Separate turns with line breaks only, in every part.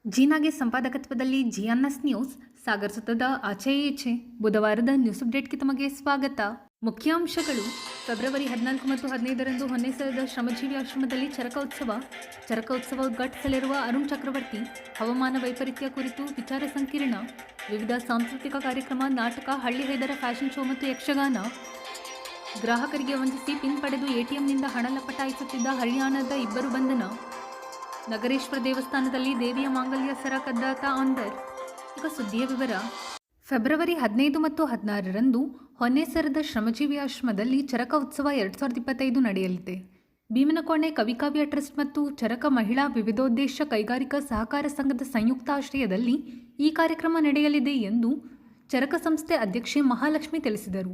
ಜೀನಾಗೆ ಸಂಪಾದಕತ್ವದಲ್ಲಿ ಜಿಎನ್ಎಸ್ news Sagar ಸುತ್ತದ ಆಚೆ ಈಚೆ ಬುಧವಾರದ news ಅಪ್ಡೇಟ್ಗೆ ತಮಗೆ ಸ್ವಾಗತ. ಮುಖ್ಯಾಂಶಗಳು. ಫೆಬ್ರವರಿ 14 ಮತ್ತು 15ರಂದು ಹೊನ್ನೇಸರದ ಶ್ರಮಜೀವಿ ಆಶ್ರಮದಲ್ಲಿ ಚರಕ ಉತ್ಸವ ಉದ್ಘಾಟಿಸಲಿರುವ ಅರುಣ್ ಚಕ್ರವರ್ತಿ. ಹವಾಮಾನ ವೈಪರೀತ್ಯ ಕುರಿತು ವಿಚಾರ ಸಂಕಿರಣ. ವಿವಿಧ ಸಾಂಸ್ಕೃತಿಕ ಕಾರ್ಯಕ್ರಮ, ನಾಟಕ, ಹಳ್ಳಿ ಹೈದರ ಫ್ಯಾಷನ್ ಶೋ ಮತ್ತು ಯಕ್ಷಗಾನ. ಗ್ರಾಹಕರಿಗೆ ವಂಚಿಸಿ ಪಿನ್ ಪಡೆದು ಎಟಿಎಂನಿಂದ ಹಣ ಲಪಟಾಯಿಸುತ್ತಿದ್ದ ಹರಿಯಾಣದ 2 ಬಂಧನ. ನಗರೇಶ್ವರ ದೇವಸ್ಥಾನದಲ್ಲಿ ದೇವಿಯ ಮಾಂಗಲ್ಯ ಸರ ಕದ್ದಾತ ಆಂದರ್. ಈಗ ಸುದ್ದಿಯ ವಿವರ. ಫೆಬ್ರವರಿ 15 ಮತ್ತು 16ರಂದು ಹೊನ್ನೇಸರದ ಶ್ರಮಜೀವಿ ಆಶ್ರಮದಲ್ಲಿ ಚರಕ ಉತ್ಸವ 2025 ನಡೆಯಲಿದೆ. ಭೀಮನಕೋಣೆ ಕವಿಕಾವ್ಯ ಟ್ರಸ್ಟ್ ಮತ್ತು ಚರಕ ಮಹಿಳಾ ವಿವಿಧೋದ್ದೇಶ ಕೈಗಾರಿಕಾ ಸಹಕಾರ ಸಂಘದ ಸಂಯುಕ್ತ ಆಶ್ರಯದಲ್ಲಿ ಈ ಕಾರ್ಯಕ್ರಮ ನಡೆಯಲಿದೆ ಎಂದು ಚರಕ ಸಂಸ್ಥೆ ಅಧ್ಯಕ್ಷೆ ಮಹಾಲಕ್ಷ್ಮಿ ತಿಳಿಸಿದರು.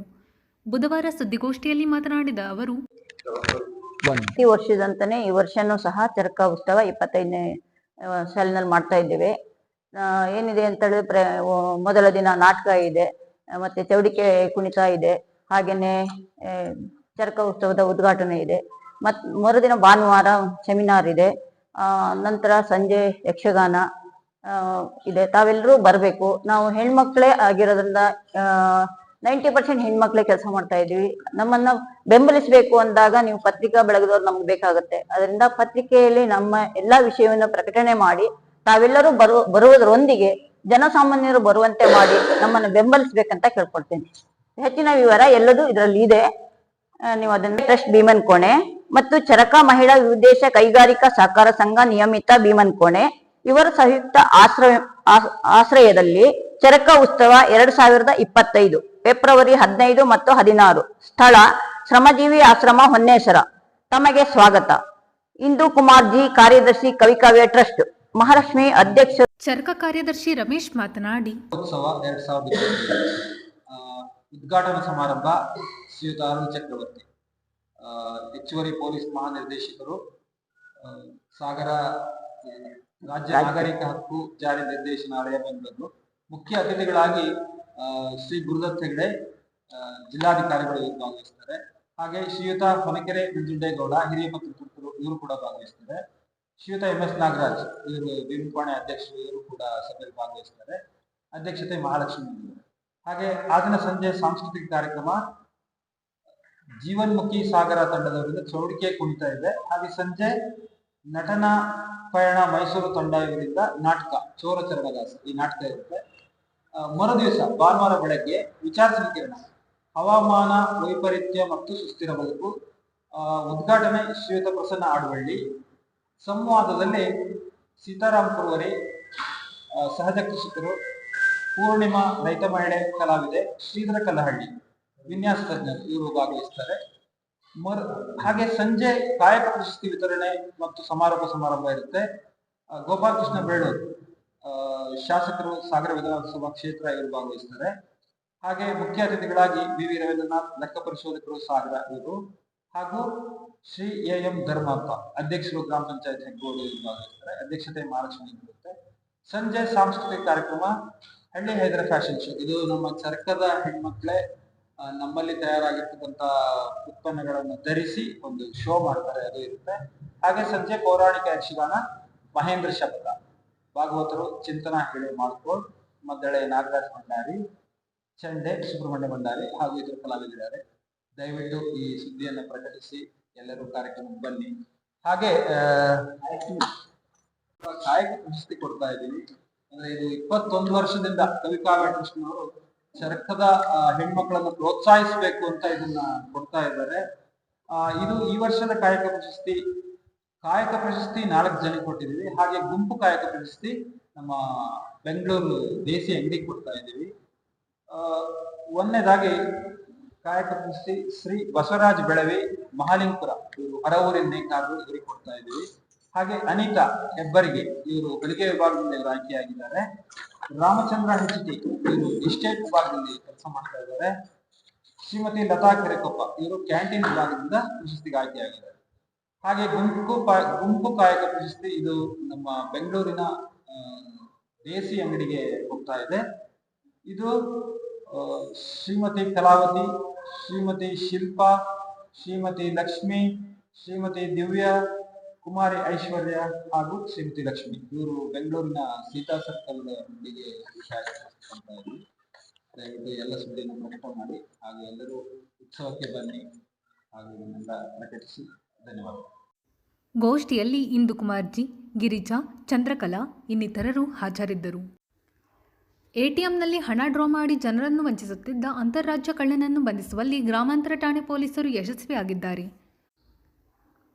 ಬುಧವಾರ ಸುದ್ದಿಗೋಷ್ಠಿಯಲ್ಲಿ ಮಾತನಾಡಿದ ಅವರು,
ಪ್ರತಿ ವರ್ಷದಂತಾನೆ ಈ ವರ್ಷನೂ ಸಹ ಚರಕ ಉತ್ಸವ 25ನೇ ಸಾಲಿನಲ್ಲಿ ಮಾಡ್ತಾ ಇದ್ದೇವೆ. ಏನಿದೆ ಅಂತ ಹೇಳಿದ್ರೆ ಮೊದಲ ದಿನ ನಾಟಕ ಇದೆ, ಮತ್ತೆ ಚೌಡಿಕೆ ಕುಣಿತ ಇದೆ, ಹಾಗೇನೆ ಚರಕ ಉತ್ಸವದ ಉದ್ಘಾಟನೆ ಇದೆ. ಮರುದಿನ ಭಾನುವಾರ ಸೆಮಿನಾರ್ ಇದೆ. ನಂತರ ಸಂಜೆ ಯಕ್ಷಗಾನ ಇದೆ. ತಾವೆಲ್ಲರೂ ಬರಬೇಕು. ನಾವು ಹೆಣ್ಮಕ್ಳೇ ಆಗಿರೋದ್ರಿಂದ 90% ಹೆಣ್ಮಕ್ಳೇ ಕೆಲಸ ಮಾಡ್ತಾ ಇದೀವಿ. ನಮ್ಮನ್ನ ಬೆಂಬಲಿಸಬೇಕು ಅಂದಾಗ ನೀವು ಪತ್ರಿಕಾ ಬೆಳಗದವ್ರು ನಮ್ಗೆ ಬೇಕಾಗುತ್ತೆ. ಅದರಿಂದ ಪತ್ರಿಕೆಯಲ್ಲಿ ನಮ್ಮ ಎಲ್ಲಾ ವಿಷಯವನ್ನು ಪ್ರಕಟಣೆ ಮಾಡಿ ತಾವೆಲ್ಲರೂ ಬರುವುದರೊಂದಿಗೆ ಜನಸಾಮಾನ್ಯರು ಬರುವಂತೆ ಮಾಡಿ ನಮ್ಮನ್ನು ಬೆಂಬಲಿಸಬೇಕಂತ ಕೇಳ್ಕೊಳ್ತೇನೆ. ಹೆಚ್ಚಿನ ವಿವರ ಎಲ್ಲದೂ ಇದರಲ್ಲಿ ಇದೆ. ನೀವು ಅದನ್ನ ಟ್ರಸ್ಟ್ ಭೀಮನಕೋಣೆ ಮತ್ತು ಚರಕ ಮಹಿಳಾ ವಿವಿಧೋದ್ದೇಶ ಕೈಗಾರಿಕಾ ಸಹಕಾರ ಸಂಘ ನಿಯಮಿತ ಭೀಮನಕೋಣೆ ಇವರ ಸಂಯುಕ್ತ ಆಶ್ರಯದಲ್ಲಿ ಚರಕ ಉತ್ಸವ 2025 ಫೆಬ್ರವರಿ 15 ಮತ್ತು 16. ಸ್ಥಳ ಶ್ರಮಜೀವಿ ಆಶ್ರಮ ಹೊನ್ನೇಸರ. ತಮಗೆ ಸ್ವಾಗತ. ಇಂದು ಕುಮಾರ್ ಜಿ, ಕಾರ್ಯದರ್ಶಿ ಕವಿಕಾವ್ಯ ಟ್ರಸ್ಟ್. ಮಹಾಲಕ್ಷ್ಮಿ, ಅಧ್ಯಕ್ಷ.
ಚರಕ ಕಾರ್ಯದರ್ಶಿ ರಮೇಶ್ ಮಾತನಾಡಿ,
ಉತ್ಸವ 2025 ಉದ್ಘಾಟನಾ ಸಮಾರಂಭ ಶ್ರೀಯುತ ಅರುಣ್ ಚಕ್ರವರ್ತಿ, ಹೆಚ್ಚುವರಿ ಪೊಲೀಸ್ ಮಹಾನಿರ್ದೇಶಕರು, ಸಾಗರ ರಾಜ್ಯ ನಾಗರಿಕ ಹಕ್ಕು ಜಾರಿ ನಿರ್ದೇಶನಾಲಯ ಬೆಂಗಳೂರು. ಮುಖ್ಯ ಅತಿಥಿಗಳಾಗಿ ಶ್ರೀ ಗುರುದತ್ ಹೆಗಡೆ ಜಿಲ್ಲಾಧಿಕಾರಿಗಳು ಭಾಗವಹಿಸ್ತಾರೆ. ಹಾಗೆ ಶ್ರೀಯುತ ಹೊನಕೆರೆ ನಂಜುಂಡೇಗೌಡ, ಹಿರಿಯ ಪತ್ರಕರ್ತರು, ಇವರು ಕೂಡ ಭಾಗವಹಿಸ್ತಾರೆ. ಶ್ರೀಯುತ MS ನಾಗರಾಜ್, ಇವರು ಭೀಮನಕೋಣೆ ಅಧ್ಯಕ್ಷರು, ಇವರು ಕೂಡ ಸಭೆಯಲ್ಲಿ ಭಾಗವಹಿಸ್ತಾರೆ. ಅಧ್ಯಕ್ಷತೆ ಮಹಾಲಕ್ಷ್ಮಿ. ಹಾಗೆ ಆ ದಿನ ಸಂಜೆ ಸಾಂಸ್ಕೃತಿಕ ಕಾರ್ಯಕ್ರಮ ಜೀವನ್ಮುಖಿ ಸಾಗರ ತಂಡದವರಿಂದ ಚೌಡಿಕೆ ಕುಣಿತ ಇದೆ. ಹಾಗೆ ಸಂಜೆ ನಟನ ಪಯಣ ಮೈಸೂರು ತಂಡ ಇವರಿಂದ ನಾಟಕ ಚೋರ ಚರಣದಾಸ, ಈ ನಾಟಕ ಇರುತ್ತೆ. ಮರುದಿವಸ ಭಾನುವಾರ ಬೆಳಗ್ಗೆ ವಿಚಾರ ಸಂಕಿರಣ, ಹವಾಮಾನ ವೈಪರೀತ್ಯ ಮತ್ತು ಸುಸ್ಥಿರ ಬದುಕು, ಉದ್ಘಾಟನೆ ಶ್ರೀಯುತ ಪ್ರಸನ್ನ ಆಡುವಳ್ಳಿ. ಸಂವಾದದಲ್ಲಿ ಸೀತಾರಾಮ್ ಕುರುವರಿ, ಸಹಜ ಕೃಷಿಕರು, ಪೂರ್ಣಿಮಾ ರೈತ ಮಹಿಳೆ ಕಲಾವಿದೆ, ಶ್ರೀಧರ ಕಲ್ಲಹಳ್ಳಿ ವಿನ್ಯಾಸ ತಜ್ಞರು, ಇವರು ಭಾಗವಹಿಸ್ತಾರೆ. ಹಾಗೆ ಸಂಜೆ ಕಾಯಕ ಪ್ರಶಸ್ತಿ ವಿತರಣೆ ಮತ್ತು ಸಮಾರಂಭ ಇರುತ್ತೆ. ಗೋಪಾಲಕೃಷ್ಣ ಬೇಳೂರು, ಶಾಸಕರು, ಸಾಗರ ವಿಧಾನಸಭಾ ಕ್ಷೇತ್ರ, ಇವರು ಭಾಗವಹಿಸ್ತಾರೆ. ಹಾಗೆ ಮುಖ್ಯ ಅತಿಥಿಗಳಾಗಿ BV ರವೀಂದ್ರನಾಥ್, ಲೆಕ್ಕ ಪರಿಶೋಧಕರು, ಸಾಗರ, ಇವರು, ಹಾಗೂ ಶ್ರೀ AM ಧರ್ಮಪ್ಪ, ಅಧ್ಯಕ್ಷರು, ಗ್ರಾಮ ಪಂಚಾಯತ್ ಹೆಗ್ಗೋಡು, ಇವರು ಭಾಗವಹಿಸ್ತಾರೆ. ಅಧ್ಯಕ್ಷತೆ ಮಹಾಲಕ್ಷ್ಮಿ ಇರುತ್ತೆ. ಸಂಜೆ ಸಾಂಸ್ಕೃತಿಕ ಕಾರ್ಯಕ್ರಮ ಹಳ್ಳಿ ಹೈದರ ಫ್ಯಾಷನ್ ಶೋ. ಇದು ನಮ್ಮ ಚರಕದ ಹೆಣ್ಮಕ್ಳೇ ನಮ್ಮಲ್ಲಿ ತಯಾರಾಗಿರ್ತಕ್ಕಂಥ ಉತ್ಪನ್ನಗಳನ್ನು ಧರಿಸಿ ಒಂದು ಶೋ ಮಾಡ್ತಾರೆ, ಅದು ಇರುತ್ತೆ. ಹಾಗೆ ಸಂಜೆ ಪೌರಾಣಿಕ ಯಕ್ಷಗಾನ ಮಹೇಂದ್ರ ಶಬ್ದ, ಭಾಗವತರು ಚಿಂತನಾ ಹೇಳಿ ಮಾಡ್ಕೋಡ್, ಮದ್ದಳೆ ನಾಗರಾಜ್ ಭಂಡಾರಿ, ಚಂಡೆ ಸುಬ್ರಹ್ಮಣ್ಯ ಭಂಡಾರಿ ಹಾಗೂ ಇತರ ಕಲಾವಿದರಿದ್ದಾರೆ. ದಯವಿಟ್ಟು ಈ ಸುದ್ದಿಯನ್ನು ಪ್ರಕಟಿಸಿ ಎಲ್ಲರೂ ಕಾರ್ಯಕ್ರಮಕ್ಕೆ ಬನ್ನಿ. ಹಾಗೆ ಕಾಯಕ ಪ್ರಶಸ್ತಿ ಕೊಡ್ತಾ ಇದ್ದೀವಿ. ಅಂದ್ರೆ ಇದು 21 ವರ್ಷದಿಂದ ಕವಿಕಾವ್ಯ ಟ್ರಸ್ಟ್ನವರು ಚರಕದ ಹೆಣ್ಮಕ್ಳನ್ನು ಪ್ರೋತ್ಸಾಹಿಸಬೇಕು ಅಂತ ಇದನ್ನ ಕೊಡ್ತಾ ಇದ್ದಾರೆ. ಇದು ಈ ವರ್ಷದ ಕಾಯಕ ಪ್ರಶಸ್ತಿ 4 ಜನಕ್ಕೆ ಕೊಟ್ಟಿದ್ದೀವಿ. ಹಾಗೆ ಗುಂಪು ಕಾಯಕ ಪ್ರಶಸ್ತಿ ನಮ್ಮ ಬೆಂಗಳೂರು ದೇಸಿ ಅಂಗಡಿ ಕೊಡ್ತಾ ಇದ್ದೀವಿ. ಒಂದನೇದಾಗಿ ಕಾಯಕ ಪ್ರಶಸ್ತಿ ಶ್ರೀ ಬಸವರಾಜ್ ಬೆಳವಿ, ಮಹಾಲಿಂಗಪುರ, ಇವರು ಹೊರವೂರಿನ ನೇಕಾರರು, ಇವರಿಗೆ ಕೊಡ್ತಾ ಇದ್ದೀವಿ. ಹಾಗೆ ಅನಿತಾ ಹೆಬ್ಬರಿಗೆ, ಇವರು ಗಳಿಕೆ ವಿಭಾಗದಿಂದ ಇವರು ಆಯ್ಕೆಯಾಗಿದ್ದಾರೆ. ರಾಮಚಂದ್ರ HT, ಇವರು ಎಸ್ಟೇಟ್ ವಿಭಾಗದಲ್ಲಿ ಕೆಲಸ ಮಾಡ್ತಾ ಇದ್ದಾರೆ. ಶ್ರೀಮತಿ ಲತಾ ಕೆರೆಕೊಪ್ಪ, ಇವರು ಕ್ಯಾಂಟೀನ್ ವಿಭಾಗದಿಂದ ಪ್ರಶಸ್ತಿಗೆ ಆಯ್ಕೆಯಾಗಿದ್ದಾರೆ. ಹಾಗೆ ಗುಂಪು ಕಾಯಕ ಪ್ರಶಸ್ತಿ ಇದು ನಮ್ಮ ಬೆಂಗಳೂರಿನ ದೇಸಿ ಅಂಗಡಿಗೆ ಹೋಗ್ತಾ ಇದೆ. ಇದು ಶ್ರೀಮತಿ ಕಲಾವತಿ ಶ್ರೀಮತಿ ಶಿಲ್ಪಾ, ಶ್ರೀಮತಿ ಲಕ್ಷ್ಮಿ, ಶ್ರೀಮತಿ ದಿವ್ಯಾ, ಕುಮಾರಿ ಐಶ್ವರ್ಯ ಹಾಗೂ ಶ್ರೀಮತಿ ಲಕ್ಷ್ಮಿ. ಇವರು ಬೆಂಗಳೂರಿನ ಸೀತಾ ಸರ್ಕಲ್ ಗೆ ದಯವಿಟ್ಟು ಎಲ್ಲ ಸುದ್ದಿಯನ್ನು ಪ್ರಕಟ ಮಾಡಿ ಹಾಗೂ ಎಲ್ಲರೂ ಉತ್ಸವಕ್ಕೆ ಬನ್ನಿ ಹಾಗೂ ಇದನ್ನೆಲ್ಲ ಪ್ರಕಟಿಸಿ. ಧನ್ಯವಾದ.
ಗೋಷ್ಠಿಯಲ್ಲಿ ಇಂದುಕುಮಾರ್ಜಿ, ಗಿರಿಜಾ, ಚಂದ್ರಕಲಾ ಇನ್ನಿತರರು ಹಾಜರಿದ್ದರು. ಎಟಿಎಂನಲ್ಲಿ ಹಣ ಡ್ರಾ ಮಾಡಿ ಜನರನ್ನು ವಂಚಿಸುತ್ತಿದ್ದ ಅಂತಾರಾಜ್ಯ ಕಳ್ಳನನ್ನು ಬಂಧಿಸುವಲ್ಲಿ ಗ್ರಾಮಾಂತರ ಠಾಣೆ ಪೊಲೀಸರು ಯಶಸ್ವಿಯಾಗಿದ್ದಾರೆ.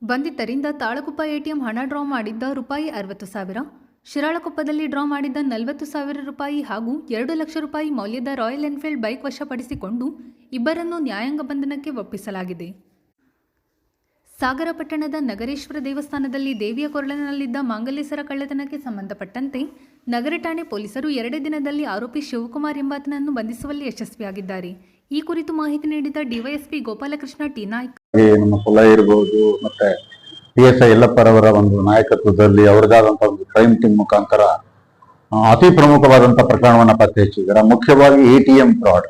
ಬಂಧಿತರಿಂದ ತಾಳಗುಪ್ಪ ಎಟಿಎಂ ಹಣ ಡ್ರಾ ಮಾಡಿದ್ದ ರೂಪಾಯಿ 60,000, ಶಿರಾಳಕೊಪ್ಪದಲ್ಲಿ ಡ್ರಾ ಮಾಡಿದ್ದ 40,000 ರೂಪಾಯಿ ಹಾಗೂ 2 ಲಕ್ಷ ರೂಪಾಯಿ ಮೌಲ್ಯದ ರಾಯಲ್ ಎನ್ಫೀಲ್ಡ್ ಬೈಕ್ ವಶಪಡಿಸಿಕೊಂಡು ಇಬ್ಬರನ್ನು ನ್ಯಾಯಾಂಗ ಬಂಧನಕ್ಕೆ ಒಪ್ಪಿಸಲಾಗಿದೆ. ಸಾಗರ ಪಟ್ಟಣದ ನಗರೇಶ್ವರ ದೇವಸ್ಥಾನದಲ್ಲಿ ದೇವಿಯ ಕೊರಳಿನಲ್ಲಿದ್ದ ಮಾಂಗಲ್ಯ ಸರ ಕಳ್ಳತನಕ್ಕೆ ಸಂಬಂಧಪಟ್ಟಂತೆ ನಗರ ಠಾಣೆ ಪೊಲೀಸರು 2 ದಿನದಲ್ಲಿ ಆರೋಪಿ ಶಿವಕುಮಾರ್ ಎಂಬಾತನನ್ನು ಬಂಧಿಸುವಲ್ಲಿ ಯಶಸ್ವಿಯಾಗಿದ್ದಾರೆ. ಈ ಕುರಿತು ಮಾಹಿತಿ ನೀಡಿದ ಡಿವೈಎಸ್ಪಿ ಗೋಪಾಲಕೃಷ್ಣ ಟಿ ನಾಯ್ಕ್,
ನಮ್ಮ ಕುಲ ಇರಬಹುದು ಮತ್ತೆ PSI ಯಲ್ಲಪ್ಪರವರ ಒಂದು ನಾಯಕತ್ವದಲ್ಲಿ ಅವರದಾದಂತಹ ಒಂದು ಕ್ರೈಮ್ ಟೀಮ್ ಮುಖಾಂತರ ಅತಿ ಪ್ರಮುಖವಾದಂತಹ ಪ್ರಕರಣವನ್ನ ಪತ್ತೆ ಹಚ್ಚಿದ್ದಾರೆ. ಮುಖ್ಯವಾಗಿ ATM ಫ್ರಾಡ್.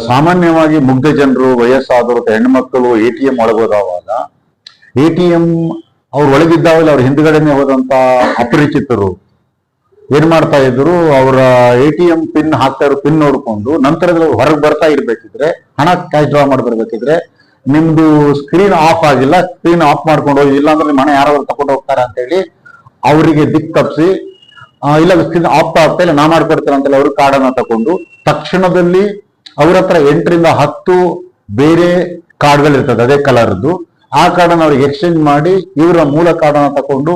ಸಾಮಾನ್ಯವಾಗಿ ಮುಗ್ಧ ಜನರು, ವಯಸ್ಸಾದವರು, ಹೆಣ್ಣು ಮಕ್ಕಳು ATM ಒಳಗೋದವಾಗ ATM ಅವ್ರು ಒಳಗಿದ್ದಾಗಲೇ ಅವ್ರ ಹಿಂದ್ಗಡೆನೆ ಹೋದಂತ ಅಪರಿಚಿತರು ಏನ್ ಮಾಡ್ತಾ ಇದ್ರು, ಅವರ ATM ಪಿನ್ ಹಾಕ್ತಾ ಇರೋ ಪಿನ್ ನೋಡ್ಕೊಂಡು ನಂತರದಲ್ಲಿ ಹೊರಗೆ ಬರ್ತಾ ಇರ್ಬೇಕಿದ್ರೆ, ಹಣ ಕ್ಯಾಶ್ ಡ್ರಾ ಮಾಡಿ ಬರ್ಬೇಕಿದ್ರೆ, ನಿಮ್ದು ಸ್ಕ್ರೀನ್ ಆಫ್ ಆಗಿಲ್ಲ, ಸ್ಕ್ರೀನ್ ಆಫ್ ಮಾಡ್ಕೊಂಡು ಹೋಗಿ, ಇಲ್ಲ ಅಂದ್ರೆ ನಿಮ್ಮ ಹಣ ಯಾರಾದ್ರೂ ತಗೊಂಡು ಹೋಗ್ತಾರೆ ಅಂತ ಹೇಳಿ ಅವರಿಗೆ ದಿಕ್ ತಪ್ಪಿಸಿ, ಇಲ್ಲ ಸ್ಕ್ರೀನ್ ಆಫ್ ಆಗ್ತಾ ಇಲ್ಲ ನಾ ಮಾಡ್ಕೊಡ್ತೇನೆ ಅಂತೇಳಿ ಅವರು ಕಾರ್ಡನ್ನ ತಗೊಂಡು ತಕ್ಷಣದಲ್ಲಿ ಅವ್ರ ಹತ್ರ 8 ರಿಂದ 10 ಬೇರೆ ಕಾರ್ಡ್ಗಳಿರ್ತದೆ ಅದೇ ಕಲರ್ದು. ಆ ಕಾರ್ಡನ್ನ ಅವ್ರಿಗೆ ಎಕ್ಸ್ಚೇಂಜ್ ಮಾಡಿ ಇವರ ಮೂಲ ಕಾರ್ಡನ್ನ ತಕೊಂಡು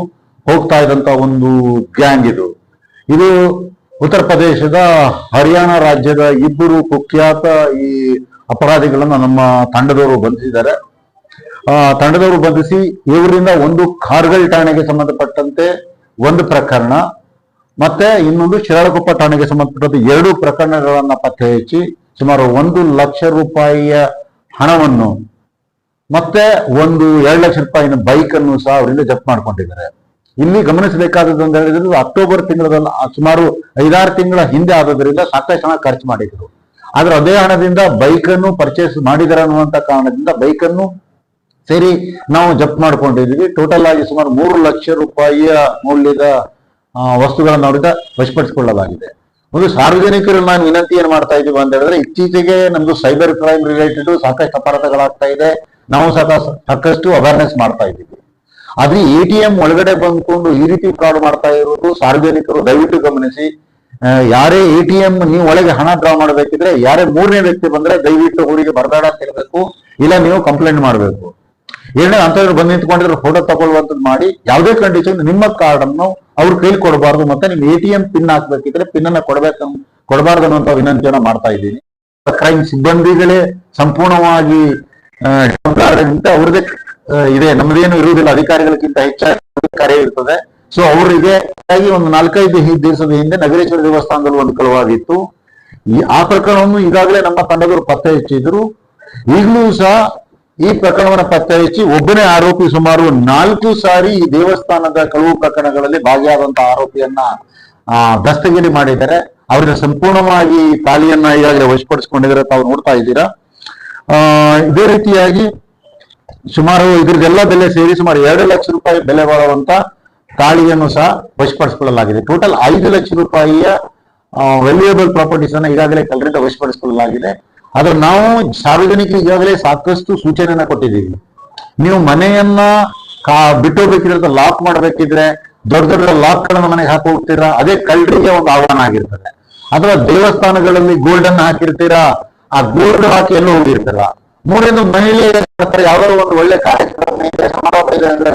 ಹೋಗ್ತಾ ಇದ್ದಂತ ಒಂದು ಗ್ಯಾಂಗ್ ಇದು ಉತ್ತರ ಪ್ರದೇಶದ ಹರಿಯಾಣ ರಾಜ್ಯದ ಇಬ್ಬರು ಕುಖ್ಯಾತ ಈ ಅಪರಾಧಿಗಳನ್ನ ನಮ್ಮ ತಂಡದವರು ಬಂಧಿಸಿದ್ದಾರೆ. ತಂಡದವರು ಬಂಧಿಸಿ ಇವರಿಂದ ಒಂದು ಖಾರ್ಗಲ್ ಠಾಣೆಗೆ ಸಂಬಂಧಪಟ್ಟಂತೆ ಒಂದು ಪ್ರಕರಣ ಮತ್ತೆ ಇನ್ನೊಂದು ಶಿರಾಳಕೊಪ್ಪ ಠಾಣೆಗೆ ಸಂಬಂಧಪಟ್ಟಂತೆ 2 ಪ್ರಕರಣಗಳನ್ನ ಪತ್ತೆ ಹಚ್ಚಿ ಸುಮಾರು 1 ಲಕ್ಷ ರೂಪಾಯಿಯ ಹಣವನ್ನು ಮತ್ತೆ ಒಂದು 2 ಲಕ್ಷ ರೂಪಾಯಿನ ಬೈಕ್ ಅನ್ನು ಸಹ ಅವರಿಂದ ಜಪ್ತಿ ಮಾಡ್ಕೊಂಡಿದ್ದಾರೆ. ಇಲ್ಲಿ ಗಮನಿಸಬೇಕಾದದ್ದು ಅಂತ ಹೇಳಿದ್ರೆ ಅಕ್ಟೋಬರ್ ತಿಂಗಳಲ್ಲಿ ಸುಮಾರು 5-6 ತಿಂಗಳ ಹಿಂದೆ ಆದ್ರಿಂದ ಸಾಕಷ್ಟು ಹಣ ಖರ್ಚು ಮಾಡಿದ್ರು. ಆದ್ರೆ ಅದೇ ಹಣದಿಂದ ಬೈಕ್ ಅನ್ನು ಪರ್ಚೇಸ್ ಮಾಡಿದಾರೆ ಅನ್ನುವಂತ ಕಾರಣದಿಂದ ಬೈಕ್ ಅನ್ನು ಸೇರಿ ನಾವು ಜಪ್ತಿ ಮಾಡ್ಕೊಂಡಿದ್ವಿ. ಟೋಟಲ್ ಆಗಿ ಸುಮಾರು 3 ಲಕ್ಷ ರೂಪಾಯಿಯ ಮೌಲ್ಯದ ವಸ್ತುಗಳನ್ನು ಅವರಿಂದ ವಶಪಡಿಸಿಕೊಳ್ಳಲಾಗಿದೆ. ಒಂದು ಸಾರ್ವಜನಿಕರು ನಾನು ವಿನಂತಿ ಏನ್ ಮಾಡ್ತಾ ಇದೀವಿ ಅಂತ ಹೇಳಿದ್ರೆ, ಇತ್ತೀಚೆಗೆ ನಮ್ದು ಸೈಬರ್ ಕ್ರೈಮ್ ರಿಲೇಟೆಡ್ ಸಾಕಷ್ಟು ಅಪರಾಧಗಳಾಗ್ತಾ ಇದೆ. ನಾವು ಸಾಕಷ್ಟು ಅವೇರ್ನೆಸ್ ಮಾಡ್ತಾ ಇದ್ದೀವಿ. ಆದ್ರೆ ATM ಒಳಗಡೆ ಬಂದ್ಕೊಂಡು ಈ ರೀತಿ ಫ್ರಾಡ್ ಮಾಡ್ತಾ ಇರೋದು ಸಾರ್ವಜನಿಕರು ದಯವಿಟ್ಟು ಗಮನಿಸಿ. ಯಾರೇ ATM ನೀವು ಒಳಗೆ ಹಣ ಡ್ರಾ ಮಾಡಬೇಕಿದ್ರೆ ಯಾರೇ 3ನೇ ವ್ಯಕ್ತಿ ಬಂದ್ರೆ ದಯವಿಟ್ಟು ಊರಿಗೆ ಬರಬೇಡ ಅಂತ ಹೇಳ್ಬೇಕು, ಇಲ್ಲ ನೀವು ಕಂಪ್ಲೇಂಟ್ ಮಾಡಬೇಕು. ಏನೇ ಅಂತವ್ರು ಬಂದು ನಿಂತ್ಕೊಂಡಿದ್ರೆ ಫೋಟೋ ತಗೊಳ್ಳುವಂಥದ್ದು ಮಾಡಿ, ಯಾವುದೇ ಕಂಡೀಷನ್ ನಿಮ್ಮ ಕಾರ್ಡ್ ಅನ್ನು ಅವ್ರ ಕೈಲಿ ಕೊಡಬಾರ್ದು. ಮತ್ತೆ ನಿಮ್ ATM ಪಿನ್ ಹಾಕ್ಬೇಕಿದ್ರೆ ಪಿನ್ ಅನ್ನ ಕೊಡಬಾರ್ದು ಅನ್ನುವಂತ ವಿನಂತಿಯನ್ನ ಮಾಡ್ತಾ ಇದ್ದೀನಿ. ಕ್ರೈಮ್ ಸಿಬ್ಬಂದಿಗಳೇ ಸಂಪೂರ್ಣವಾಗಿ ಅವ್ರದೇ ಇದೆ, ನಮ್ದೇನು ಇರುವುದಿಲ್ಲ, ಅಧಿಕಾರಿಗಳಿಗಿಂತ ಹೆಚ್ಚಾಗಿ ಕಾರ್ಯ ಇರ್ತದೆ. ಸೊ ಅವರಿಗೆ ಒಂದು 4-5 ದಿವಸದ ಹಿಂದೆ ನಗರೇಶ್ವರ ದೇವಸ್ಥಾನದಲ್ಲಿ ಒಂದು ಕಳುವಾಗಿತ್ತು. ಆ ಪ್ರಕರಣವನ್ನು ಈಗಾಗಲೇ ನಮ್ಮ ತಂಡದವರು ಪತ್ತೆ ಹಚ್ಚಿದ್ರು. ಈಗಲೂ ಸಹ ಈ ಪ್ರಕರಣವನ್ನು ಪತ್ತೆ ಹಚ್ಚಿ ಒಬ್ಬನೇ ಆರೋಪಿ ಸುಮಾರು 4 ಸಾರಿ ಈ ದೇವಸ್ಥಾನದ ಕಳುವು ಪ್ರಕರಣಗಳಲ್ಲಿ ಭಾಗಿಯಾದಂತಹ ಆರೋಪಿಯನ್ನ ದಸ್ತಗಿರಿ ಮಾಡಿದ್ದಾರೆ. ಅವರಿಗೆ ಸಂಪೂರ್ಣವಾಗಿ ತಾಳಿಯನ್ನ ಈಗಾಗಲೇ ವಶಪಡಿಸಿಕೊಂಡಿದ್ದಾರೆ, ತಾವು ನೋಡ್ತಾ ಇದ್ದೀರಾ. ಇದೇ ರೀತಿಯಾಗಿ ಸುಮಾರು ಇದ್ರದ್ದೆಲ್ಲ ಬೆಲೆ ಸೇರಿ ಸುಮಾರು 2 ಲಕ್ಷ ರೂಪಾಯಿ ಬೆಲೆ ಬಾಳುವಂತ ತಾಳಿಯನ್ನು ಸಹ ವಶಪಡಿಸಿಕೊಳ್ಳಲಾಗಿದೆ. ಟೋಟಲ್ 5 ಲಕ್ಷ ರೂಪಾಯಿಯ ವ್ಯಾಲ್ಯೂಯಬಲ್ ಪ್ರಾಪರ್ಟೀಸ್ ಅನ್ನ ಈಗಾಗಲೇ ಕಳ್ಳರಿಂದ ವಶಪಡಿಸಿಕೊಳ್ಳಲಾಗಿದೆ. ಆದ್ರೆ ನಾವು ಸಾರ್ವಜನಿಕರಿಗೆ ಈಗಾಗಲೇ ಸಾಕಷ್ಟು ಸೂಚನೆಯನ್ನ ಕೊಟ್ಟಿದ್ದೀವಿ. ನೀವು ಮನೆಯನ್ನ ಬಿಟ್ಟು ಹೋಗ್ಬೇಕಿದ್ರೆ, ಲಾಕ್ ಮಾಡ್ಬೇಕಿದ್ರೆ ದೊಡ್ಡ ದೊಡ್ಡ ಲಾಕ್ ಗಳನ್ನ ಮನೆಗೆ ಹಾಕಿ ಹೋಗ್ತೀರಾ, ಅದೇ ಕಳ್ಳರಿಗೆ ಒಂದು ಆಹ್ವಾನ ಆಗಿರ್ತದೆ. ಅಥವಾ ದೇವಸ್ಥಾನಗಳಲ್ಲಿ ಗೋಲ್ಡ್ ಅನ್ನ ಹಾಕಿರ್ತೀರಾ, ಆ ಗೋಲ್ಡ್ ಹಾಕಿ ಎಲ್ಲೂ ಹೋಗಿರ್ತೀರ. 3ನೇದು ಮಹಿಳೆ ಯಾವ್ದಾದ್ರು ಒಂದು ಒಳ್ಳೆ ಕಾರ್ಯಕ್ರಮ ಸಮಾರೋಪ ಇದೆ ಅಂದ್ರೆ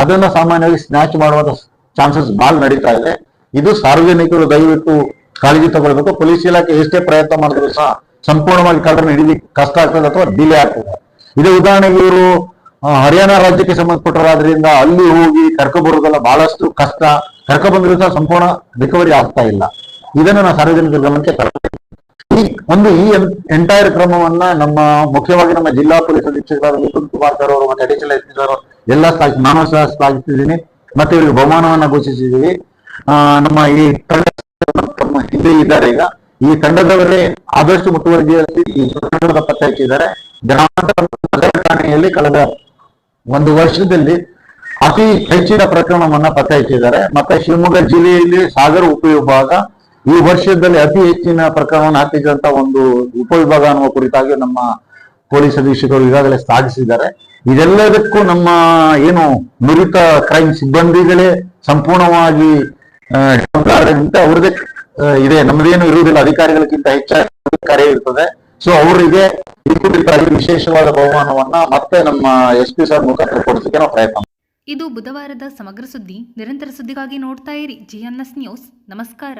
ಅದನ್ನ ಸಾಮಾನ್ಯವಾಗಿ ಸ್ನ್ಯಾಚ್ ಮಾಡುವಂತ ಚಾನ್ಸಸ್ ಬಹಳ ನಡೀತಾ ಇದೆ. ಇದು ಸಾರ್ವಜನಿಕರು ದಯವಿಟ್ಟು ಕಾಳಜಿ ತಗೊಳ್ಬೇಕು. ಪೊಲೀಸ್ ಇಲಾಖೆ ಎಷ್ಟೇ ಪ್ರಯತ್ನ ಮಾಡಿದ್ರು ಸಹ ಸಂಪೂರ್ಣವಾಗಿ ಕಳ್ಳರನ್ನು ಹಿಡಿಲಿಕ್ಕೆ ಕಷ್ಟ ಆಗ್ತದೆ ಅಥವಾ ಡಿಲೇ ಆಗ್ತದೆ. ಇದೇ ಉದಾಹರಣೆಗೆ ಇವರು ಹರಿಯಾಣ ರಾಜ್ಯಕ್ಕೆ ಸಂಬಂಧಪಟ್ಟರಾದ್ರಿಂದ ಅಲ್ಲಿ ಹೋಗಿ ಕರ್ಕೊಬರುವುದೆಲ್ಲ ಬಹಳಷ್ಟು ಕಷ್ಟ. ಕರ್ಕೊಬಂದ್ರು ಸಹ ಸಂಪೂರ್ಣ ರಿಕವರಿ ಆಗ್ತಾ ಇಲ್ಲ. ಇದನ್ನು ನಾವು ಸಾರ್ವಜನಿಕರ ಗಮನಕ್ಕೆ ತರಬೇಕು. ಈ ಎಂಟೈರ್ ಕ್ರಮವನ್ನ ನಮ್ಮ ಮುಖ್ಯವಾಗಿ ನಮ್ಮ ಜಿಲ್ಲಾ ಪೊಲೀಸ್ ಅಧೀಕ್ಷಕರಾದ ವಿಪುಲ್ ಕುಮಾರ್ ಸರ್ ಅವರು ಮತ್ತೆ ಅಡಿಷನಲ್ ಎಸ್ ಪಿ ಸರ್ ಎಲ್ಲ ನಾನು ಸಹ ಶ್ಲಾಘಿಸಿದ್ದೀನಿ. ಮತ್ತೆ ಇವರಿಗೆ ಬಹುಮಾನವನ್ನ ಘೋಷಿಸಿದ್ದೀವಿ. ನಮ್ಮ ಈ ಹಿಂದೆ ಇದ್ದಾರೆ. ಈಗ ಈ ತಂಡದವರೇ ಆದಷ್ಟು ಮುತುವರ್ಜಿಯಲ್ಲಿ ಈ ಪ್ರಕರಣದ ಪತ್ತೆ ಹಚ್ಚಿದ್ದಾರೆ. ಗ್ರಾಮಾಂತರ ನಗರ ಠಾಣೆಯಲ್ಲಿ ಕಳೆದ ಒಂದು ವರ್ಷದಲ್ಲಿ ಅತಿ ಹೆಚ್ಚಿನ ಪ್ರಕರಣವನ್ನ ಪತ್ತೆ ಹಚ್ಚಿದ್ದಾರೆ. ಮತ್ತೆ ಶಿವಮೊಗ್ಗ ಜಿಲ್ಲೆಯಲ್ಲಿ ಸಾಗರ ಉಪವಿಭಾಗ ಈ ವರ್ಷದಲ್ಲಿ ಅತಿ ಹೆಚ್ಚಿನ ಪ್ರಕರಣವನ್ನು ಹಾಕಿದಂತ ಒಂದು ಉಪವಿಭಾಗ ಅನ್ನುವ ಕುರಿತಾಗಿ ನಮ್ಮ ಪೊಲೀಸ್ ಅಧೀಕ್ಷಕರು ಈಗಾಗಲೇ ಸಾಧಿಸಿದ್ದಾರೆ. ಇದೆಲ್ಲದಕ್ಕೂ ನಮ್ಮ ಏನು ನುರಿತ ಕ್ರೈಮ್ ಸಿಬ್ಬಂದಿಗಳೇ ಸಂಪೂರ್ಣವಾಗಿ ಅವ್ರದೇ ಇದೆ, ನಮ್ದೇನು ಇರುವುದಿಲ್ಲ, ಅಧಿಕಾರಿಗಳಿಗಿಂತ ಹೆಚ್ಚಾಗಿ ಕಾರ್ಯ ಇರ್ತದೆ. ಸೊ ಅವರಿಗೆ ಈ ಕುರಿತಾಗಿ ವಿಶೇಷವಾದ ಬಹುಮಾನವನ್ನ ಮತ್ತೆ ನಮ್ಮ SP ಸರ್ ಮುಖಾಂತರ ಕೊಡಿಸಲಿಕ್ಕೆ ನಾವು ಪ್ರಯತ್ನ.
ಇದು ಬುಧವಾರದ ಸಮಗ್ರ ಸುದ್ದಿ. ನಿರಂತರ ಸುದ್ದಿಗಾಗಿ ನೋಡ್ತಾ ಇರಿ GNS ನ್ಯೂಸ್. ನಮಸ್ಕಾರ.